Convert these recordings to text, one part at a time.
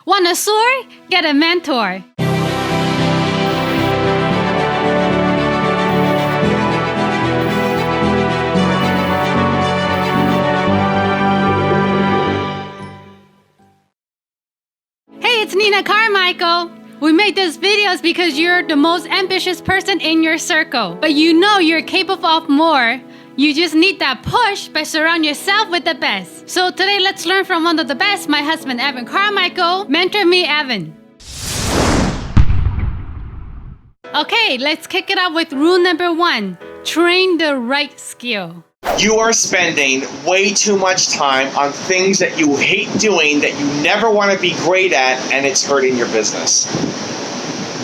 Want a sword? Get a mentor. Hey, it's Nina Carmichael. We made these videos because you're the most ambitious person in your circle, but you know you're capable of more. You just need that push by surrounding yourself with the best. So today, let's learn from one of the best, my husband, Evan Carmichael. Mentor me, Evan. Okay, let's kick it off with rule number 1. Train the right skill. You are spending way too much time on things that you hate doing, that you never want to be great at, and it's hurting your business.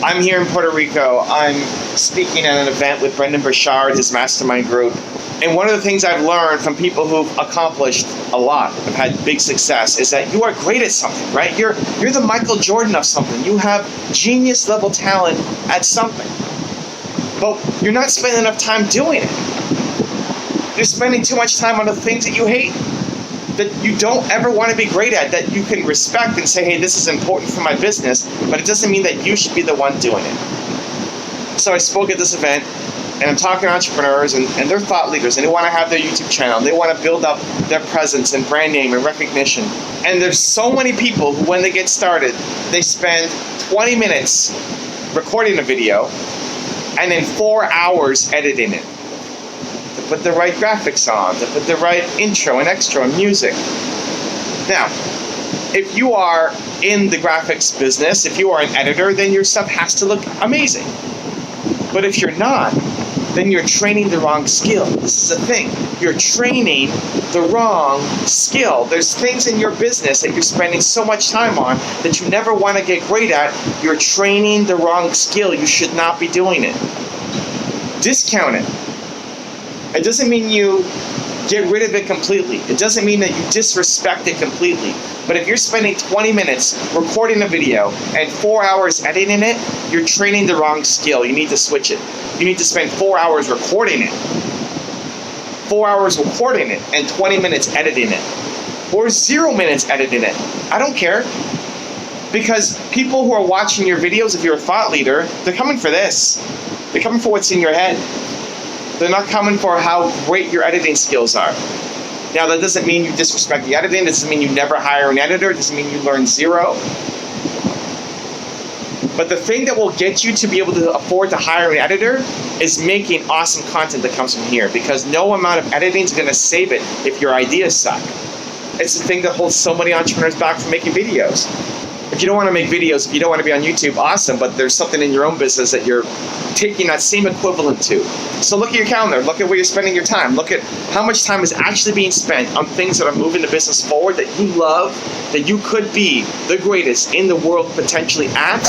I'm here in Puerto Rico. I'm speaking at an event with Brendan Burchard, his mastermind group. And one of the things I've learned from people who've accomplished a lot, have had big success, is that you are great at something, right? You're the Michael Jordan of something. You have genius level talent at something. But you're not spending enough time doing it. You're spending too much time on the things that you hate, that you don't ever want to be great at, that you can respect and say, hey, this is important for my business, but it doesn't mean that you should be the one doing it. So I spoke at this event, and I'm talking to entrepreneurs, and they're thought leaders, and they want to have their YouTube channel, and they want to build up their presence and brand name and recognition. And there's so many people who, when they get started, they spend 20 minutes recording a video, and then 4 hours editing it. To put the right graphics on, to put the right intro and extra and music. Now, if you are in the graphics business, if you are an editor, then your stuff has to look amazing. But if you're not, then you're training the wrong skill. This is a thing. You're training the wrong skill. There's things in your business that you're spending so much time on that you never want to get great at. You're training the wrong skill. You should not be doing it. Discount it. It doesn't mean you get rid of it completely. It doesn't mean that you disrespect it completely. But if you're spending 20 minutes recording a video and 4 hours editing it, you're training the wrong skill. You need to switch it. You need to spend 4 hours recording it. 4 hours recording it and 20 minutes editing it. Or 0 minutes editing it. I don't care. Because people who are watching your videos, if you're a thought leader, they're coming for this. They're coming for what's in your head. They're not coming for how great your editing skills are. Now, that doesn't mean you disrespect the editing. It doesn't mean you never hire an editor. It doesn't mean you learn zero. But the thing that will get you to be able to afford to hire an editor is making awesome content that comes from here, because no amount of editing is going to save it if your ideas suck. It's the thing that holds so many entrepreneurs back from making videos. If you don't want to make videos, if you don't want to be on YouTube, awesome, but there's something in your own business that you're taking that same equivalent to. So look at your calendar, look at where you're spending your time, look at how much time is actually being spent on things that are moving the business forward, that you love, that you could be the greatest in the world potentially at.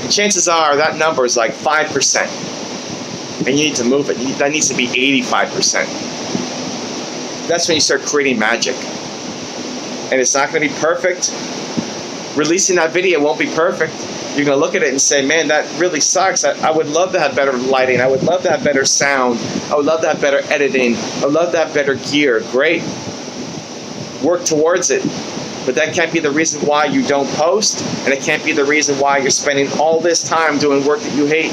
Chances are that number is like 5%. And you need to move it. That needs to be 85%. That's when you start creating magic. And it's not going to be perfect. Releasing that video won't be perfect. You're going to look at it and say, man, that really sucks. I would love to have better lighting. I would love to have better sound. I would love to have better editing. I would love to have better gear. Great. Work towards it. But that can't be the reason why you don't post, and it can't be the reason why you're spending all this time doing work that you hate.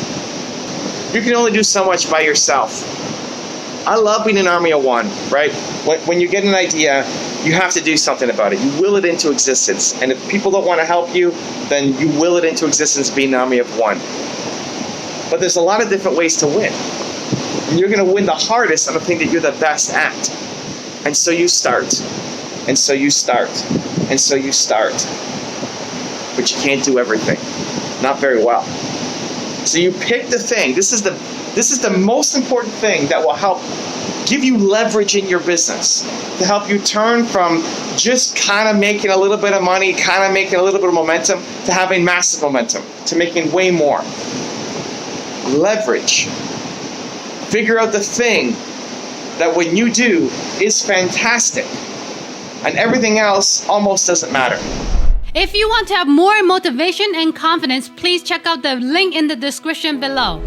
You can only do so much by yourself. I love being an army of one, right? When you get an idea, you have to do something about it. You will it into existence. And if people don't want to help you, then you will it into existence being an army of one. But there's a lot of different ways to win. And you're going to win the hardest on the thing that you're the best at. And so you start. And so you start. And so you start. But you can't do everything. Not very well. So you pick the thing. This is the most important thing that will help give you leverage in your business, to help you turn from just kind of making a little bit of money, kind of making a little bit of momentum, to having massive momentum, to making way more. Leverage. Figure out the thing that when you do is fantastic, and everything else almost doesn't matter. If you want to have more motivation and confidence, please check out the link in the description below.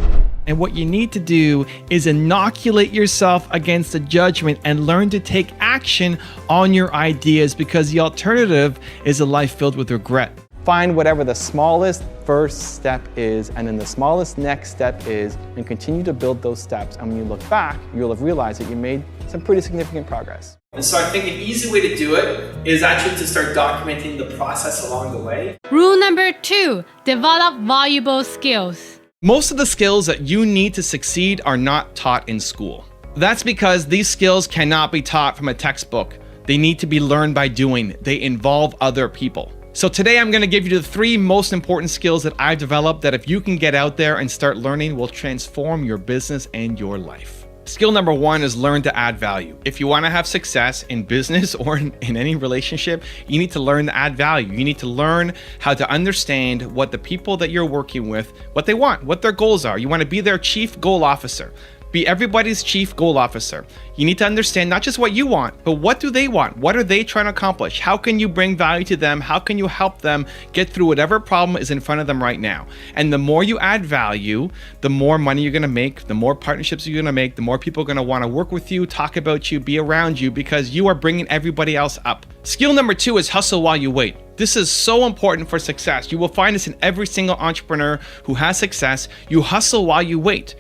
And what you need to do is inoculate yourself against the judgment and learn to take action on your ideas, because the alternative is a life filled with regret. Find whatever the smallest first step is, and then the smallest next step is, and continue to build those steps. And when you look back, you'll have realized that you made some pretty significant progress. And so I think an easy way to do it is actually to start documenting the process along the way. Rule number 2, develop valuable skills. Most of the skills that you need to succeed are not taught in school. That's because these skills cannot be taught from a textbook. They need to be learned by doing. They involve other people. So today I'm going to give you the 3 most important skills that I've developed that if you can get out there and start learning will transform your business and your life. Skill number 1 is learn to add value. If you want to have success in business or in any relationship, you need to learn to add value. You need to learn how to understand what the people that you're working with, what they want, what their goals are. You want to be their chief goal officer. Be everybody's chief goal officer. You need to understand not just what you want, but what do they want? What are they trying to accomplish? How can you bring value to them? How can you help them get through whatever problem is in front of them right now? And the more you add value, the more money you're gonna make, the more partnerships you're gonna make, the more people are gonna wanna work with you, talk about you, be around you, because you are bringing everybody else up. Skill number 2 is hustle while you wait. This is so important for success. You will find this in every single entrepreneur who has success. You hustle while you wait.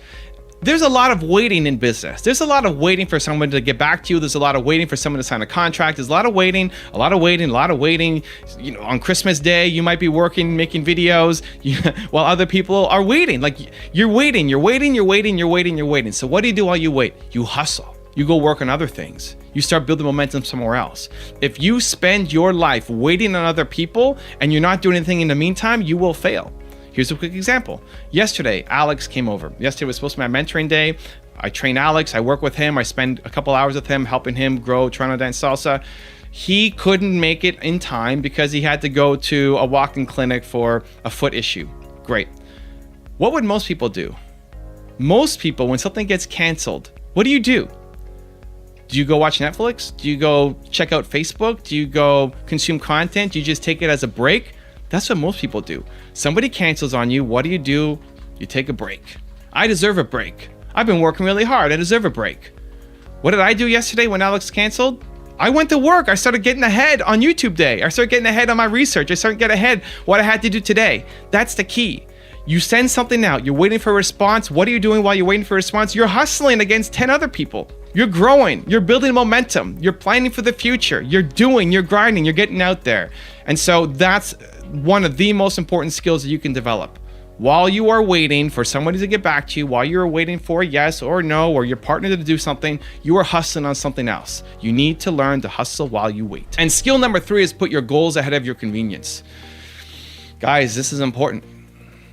There's a lot of waiting in business. There's a lot of waiting for someone to get back to you. There's a lot of waiting for someone to sign a contract. There's a lot of waiting. You know, on Christmas Day, you might be working, making videos, while other people are waiting. Like you're waiting. So what do you do while you wait? You hustle. You go work on other things. You start building momentum somewhere else. If you spend your life waiting on other people and you're not doing anything in the meantime, you will fail. Here's a quick example. Yesterday, Alex came over. Yesterday was supposed to be my mentoring day. I train Alex, I work with him, I spend a couple hours with him, helping him grow Toronto Dance Salsa. He couldn't make it in time because he had to go to a walk-in clinic for a foot issue. Great. What would most people do? Most people, when something gets canceled, what do? Do you go watch Netflix? Do you go check out Facebook? Do you go consume content? Do you just take it as a break? That's what most people do. Somebody cancels on you, what do? You take a break. I deserve a break. I've been working really hard, I deserve a break. What did I do yesterday when Alex canceled? I went to work, I started getting ahead on YouTube Day. I started getting ahead on my research. I started getting ahead what I had to do today. That's the key. You send something out, you're waiting for a response. What are you doing while you're waiting for a response? You're hustling against 10 other people. You're growing, you're building momentum, you're planning for the future, you're grinding, you're getting out there. And so that's one of the most important skills that you can develop. While you are waiting for somebody to get back to you, while you're waiting for a yes or no, or your partner to do something, you are hustling on something else. You need to learn to hustle while you wait. And skill number 3 is put your goals ahead of your convenience. Guys, this is important.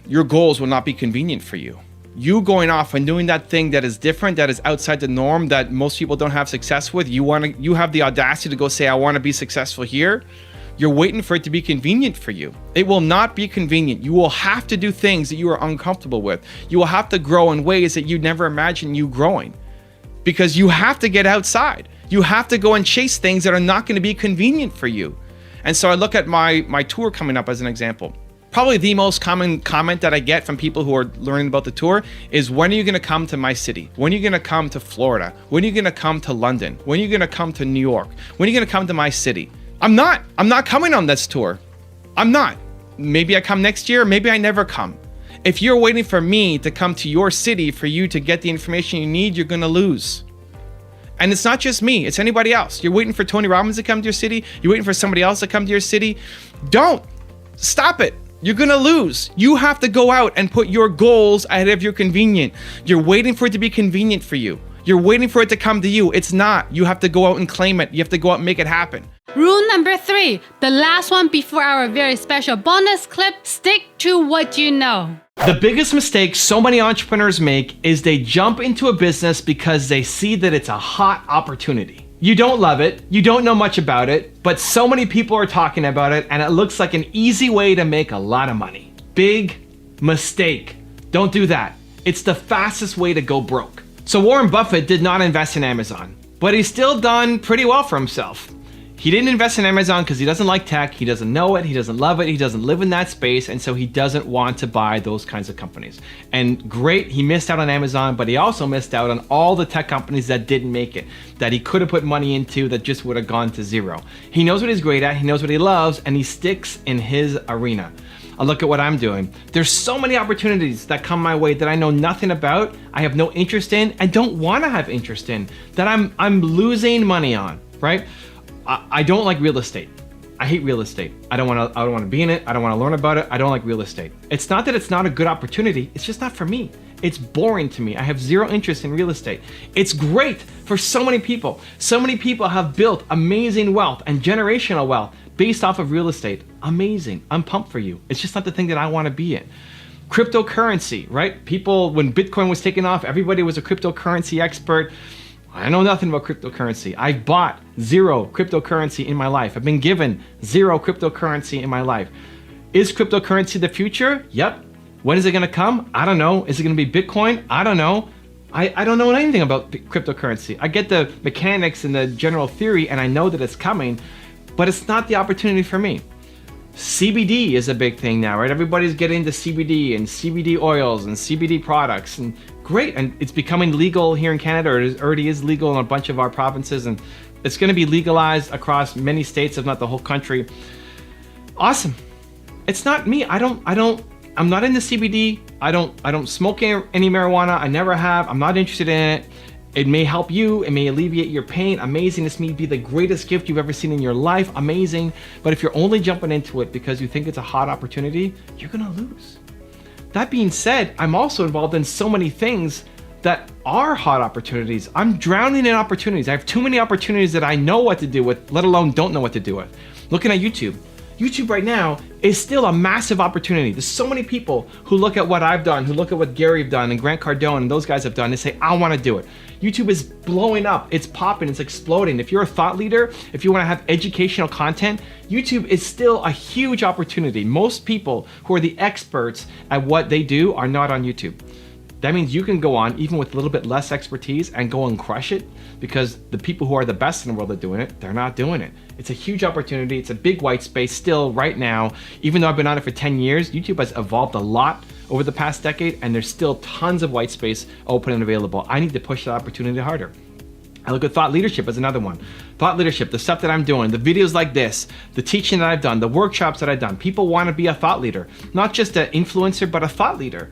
Your goals will not be convenient for you. You going off and doing that thing that is different, that is outside the norm, that most people don't have success with, you have the audacity to go say, I want to be successful here. You're waiting for it to be convenient for you. It will not be convenient. You will have to do things that you are uncomfortable with. You will have to grow in ways that you never imagined you growing, because you have to get outside. You have to go and chase things that are not going to be convenient for you. And so I look at my tour coming up as an example. Probably the most common comment that I get from people who are learning about the tour is, when are you going to come to my city? When are you going to come to Florida? When are you going to come to London? When are you going to come to New York? When are you going to come to my city? I'm not coming on this tour. I'm not. Maybe I come next year, maybe I never come. If you're waiting for me to come to your city for you to get the information you need, you're gonna lose. And it's not just me, it's anybody else. You're waiting for Tony Robbins to come to your city, you're waiting for somebody else to come to your city. Don't. Stop it. You're gonna lose. You have to go out and put your goals ahead of your convenient. You're waiting for it to be convenient for you. You're waiting for it to come to you. It's not. You have to go out and claim it. You have to go out and make it happen. Rule number 3, the last one before our very special bonus clip, stick to what you know. The biggest mistake so many entrepreneurs make is they jump into a business because they see that it's a hot opportunity. You don't love it, you don't know much about it, but so many people are talking about it and it looks like an easy way to make a lot of money. Big mistake. Don't do that. It's the fastest way to go broke. So Warren Buffett did not invest in Amazon, but he's still done pretty well for himself. He didn't invest in Amazon because he doesn't like tech, he doesn't know it, he doesn't love it, he doesn't live in that space, and so he doesn't want to buy those kinds of companies. And great, he missed out on Amazon, but he also missed out on all the tech companies that didn't make it, that he could have put money into that just would have gone to zero. He knows what he's great at, he knows what he loves, and he sticks in his arena. I look at what I'm doing. There's so many opportunities that come my way that I know nothing about, I have no interest in, and don't want to have interest in, that I'm losing money on, right? I don't like real estate. I hate real estate. I don't want to be in it. I don't want to learn about it. I don't like real estate. It's not that it's not a good opportunity. It's just not for me. It's boring to me. I have zero interest in real estate. It's great for so many people. So many people have built amazing wealth and generational wealth based off of real estate. Amazing. I'm pumped for you. It's just not the thing that I want to be in. Cryptocurrency, right? People, when Bitcoin was taking off, everybody was a cryptocurrency expert. I know nothing about cryptocurrency. I've bought zero cryptocurrency in my life. I've been given zero cryptocurrency in my life. Is cryptocurrency the future? Yep. When is it gonna come? I don't know. Is it gonna be Bitcoin? I don't know. I don't know anything about cryptocurrency. I get the mechanics and the general theory and I know that it's coming, but it's not the opportunity for me. CBD is a big thing now, right? Everybody's getting into CBD and CBD oils and CBD products, and great. And it's becoming legal here in Canada, or it already is legal in a bunch of our provinces, and it's going to be legalized across many states, if not the whole country. Awesome. It's not me. I'm not into CBD. I don't smoke any marijuana. I never have. I'm not interested in it. It may help you, it may alleviate your pain, amazing. This may be the greatest gift you've ever seen in your life, amazing. But if you're only jumping into it because you think it's a hot opportunity, you're gonna lose. That being said, I'm also involved in so many things that are hot opportunities. I'm drowning in opportunities. I have too many opportunities that I know what to do with, let alone don't know what to do with. Looking at YouTube. YouTube right now is still a massive opportunity. There's so many people who look at what I've done, who look at what Gary have done and Grant Cardone and those guys have done and say, I wanna do it. YouTube is blowing up, it's popping, it's exploding. If you're a thought leader, if you wanna have educational content, YouTube is still a huge opportunity. Most people who are the experts at what they do are not on YouTube. That means you can go on even with a little bit less expertise and go and crush it, because the people who are the best in the world at doing it, they're not doing it. It's a huge opportunity. It's a big white space still right now. Even though I've been on it for 10 years, YouTube has evolved a lot over the past decade, and there's still tons of white space open and available. I need to push that opportunity harder. I look at thought leadership as another one. Thought leadership, the stuff that I'm doing, the videos like this, the teaching that I've done, the workshops that I've done. People want to be a thought leader, not just an influencer, but a thought leader.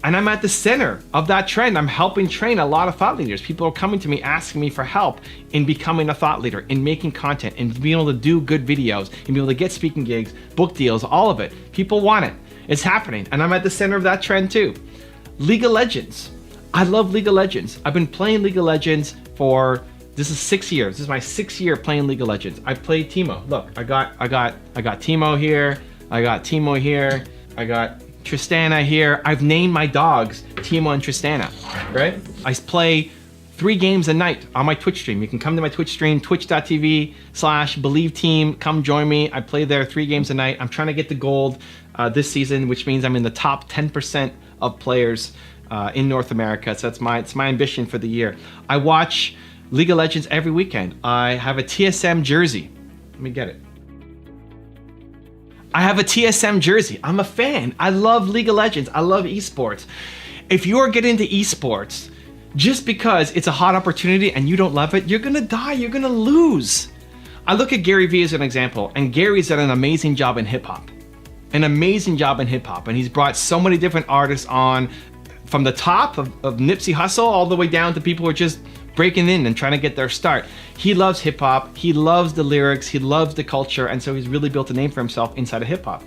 And I'm at the center of that trend. I'm helping train a lot of thought leaders. People are coming to me asking me for help in becoming a thought leader, in making content, in being able to do good videos, in being able to get speaking gigs, book deals, all of it. People want it. It's happening. And I'm at the center of that trend too. League of Legends. I love League of Legends. I've been playing League of Legends for, this is 6 years. This is my 6th year playing League of Legends. I played Teemo. Look, I got Teemo here. I got Teemo here. I got Tristana here. I've named my dogs Teemo and Tristana, right? I play 3 games a night on my Twitch stream. You can come to my Twitch stream, twitch.tv/BelieveTeam. Come join me. I play there 3 games a night. I'm trying to get the gold this season, which means I'm in the top 10% of players in North America. So it's my ambition for the year. I watch League of Legends every weekend. I have a TSM jersey. Let me get it. I have a TSM jersey. I'm a fan. I love League of Legends. I love esports. If you're getting into esports, just because it's a hot opportunity and you don't love it, you're gonna die, you're gonna lose. I look at Gary Vee as an example, and Gary's done an amazing job in hip hop. An amazing job in hip hop, and he's brought so many different artists on, from the top of Nipsey Hussle all the way down to people who are just breaking in and trying to get their start. He loves hip hop, he loves the lyrics, he loves the culture, and so he's really built a name for himself inside of hip hop.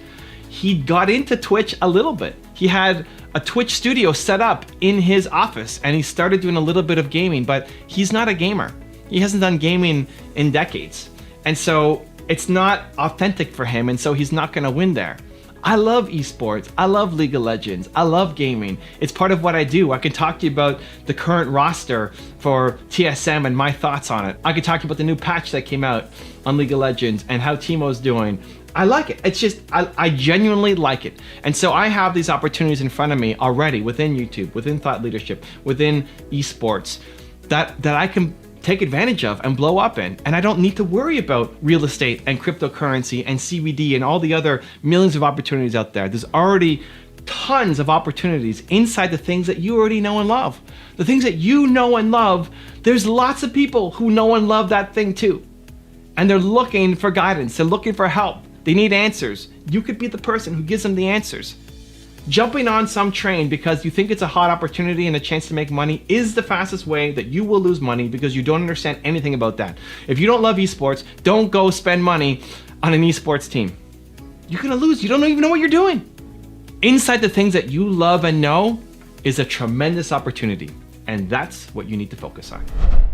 He got into Twitch a little bit. He had a Twitch studio set up in his office, and he started doing a little bit of gaming, but he's not a gamer. He hasn't done gaming in decades. And so it's not authentic for him, and so he's not gonna win there. I love esports, I love League of Legends, I love gaming. It's part of what I do. I can talk to you about the current roster for TSM and my thoughts on it. I can talk to you about the new patch that came out on League of Legends and how Teemo's doing. I like it. It's just, I genuinely like it. And so I have these opportunities in front of me already within YouTube, within thought leadership, within esports, that I can take advantage of and blow up in. And I don't need to worry about real estate and cryptocurrency and CBD and all the other millions of opportunities out there. There's already tons of opportunities inside the things that you already know and love. The things that you know and love, there's lots of people who know and love that thing too. And they're looking for guidance, they're looking for help, they need answers. You could be the person who gives them the answers. Jumping on some train because you think it's a hot opportunity and a chance to make money is the fastest way that you will lose money because you don't understand anything about that. If you don't love esports, don't go spend money on an esports team. You're gonna lose, you don't even know what you're doing. Inside the things that you love and know is a tremendous opportunity, and that's what you need to focus on.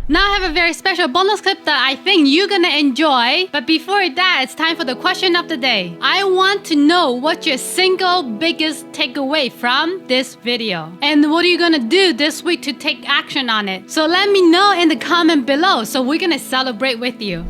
Now I have a very special bonus clip that I think you're gonna enjoy. But before that, it's time for the question of the day. I want to know what's your single biggest takeaway from this video. And what are you gonna do this week to take action on it? So let me know in the comment below so we're gonna celebrate with you.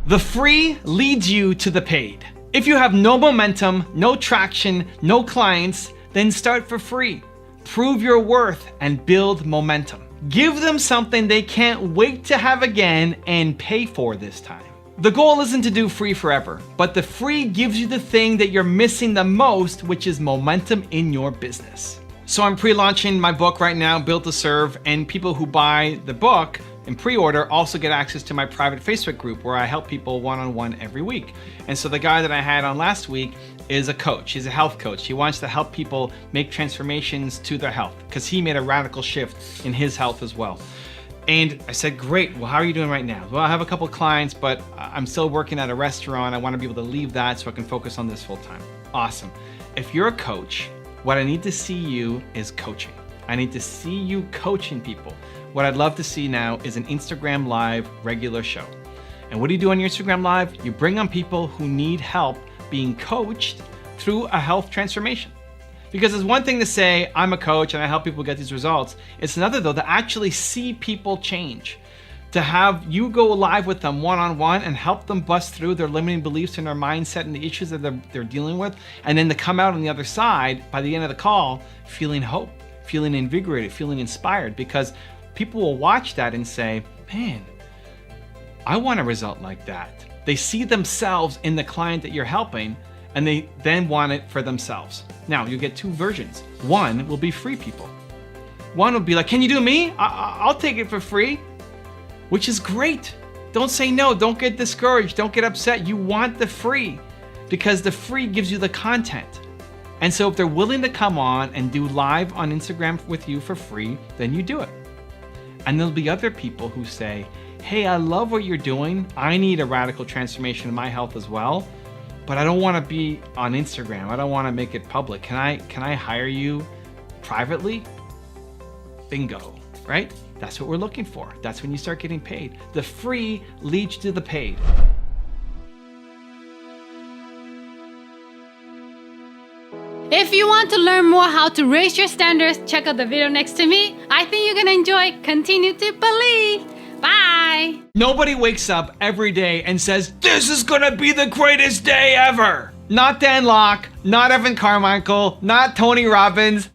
The free leads you to the paid. If you have no momentum, no traction, no clients, then start for free. Prove your worth and build momentum. Give them something they can't wait to have again and pay for this time. The goal isn't to do free forever, but the free gives you the thing that you're missing the most, which is momentum in your business. So I'm pre-launching my book right now, Built to Serve, and people who buy the book in pre-order also get access to my private Facebook group where I help people one-on-one every week. And so the guy that I had on last week is a coach. He's a health coach. He wants to help people make transformations to their health because he made a radical shift in his health as well. And I said, great, well, how are you doing right now? Well, I have a couple clients, but I'm still working at a restaurant. I want to be able to leave that so I can focus on this full time. Awesome. If you're a coach, what I need to see you is coaching. I need to see you coaching people. What I'd love to see now is an Instagram Live regular show. And what do you do on your Instagram Live? You bring on people who need help being coached through a health transformation. Because it's one thing to say, I'm a coach and I help people get these results. It's another though to actually see people change. To have you go live with them one-on-one and help them bust through their limiting beliefs and their mindset and the issues that they're dealing with. And then to come out on the other side by the end of the call, feeling hope, feeling invigorated, feeling inspired. Because people will watch that and say, man, I want a result like that. They see themselves in the client that you're helping and they then want it for themselves. Now, you get two versions. One will be free people. One will be like, can you do me? I'll take it for free, which is great. Don't say no, don't get discouraged, don't get upset. You want the free because the free gives you the content. And so if they're willing to come on and do live on Instagram with you for free, then you do it. And there'll be other people who say, hey, I love what you're doing. I need a radical transformation in my health as well, but I don't want to be on Instagram. I don't want to make it public. Can I hire you privately? Bingo, right? That's what we're looking for. That's when you start getting paid. The free leads to the paid. If you want to learn more how to raise your standards, check out the video next to me. I think you're gonna enjoy. Continue to believe. Bye. Nobody wakes up every day and says, this is gonna be the greatest day ever. Not Dan Locke, not Evan Carmichael, not Tony Robbins.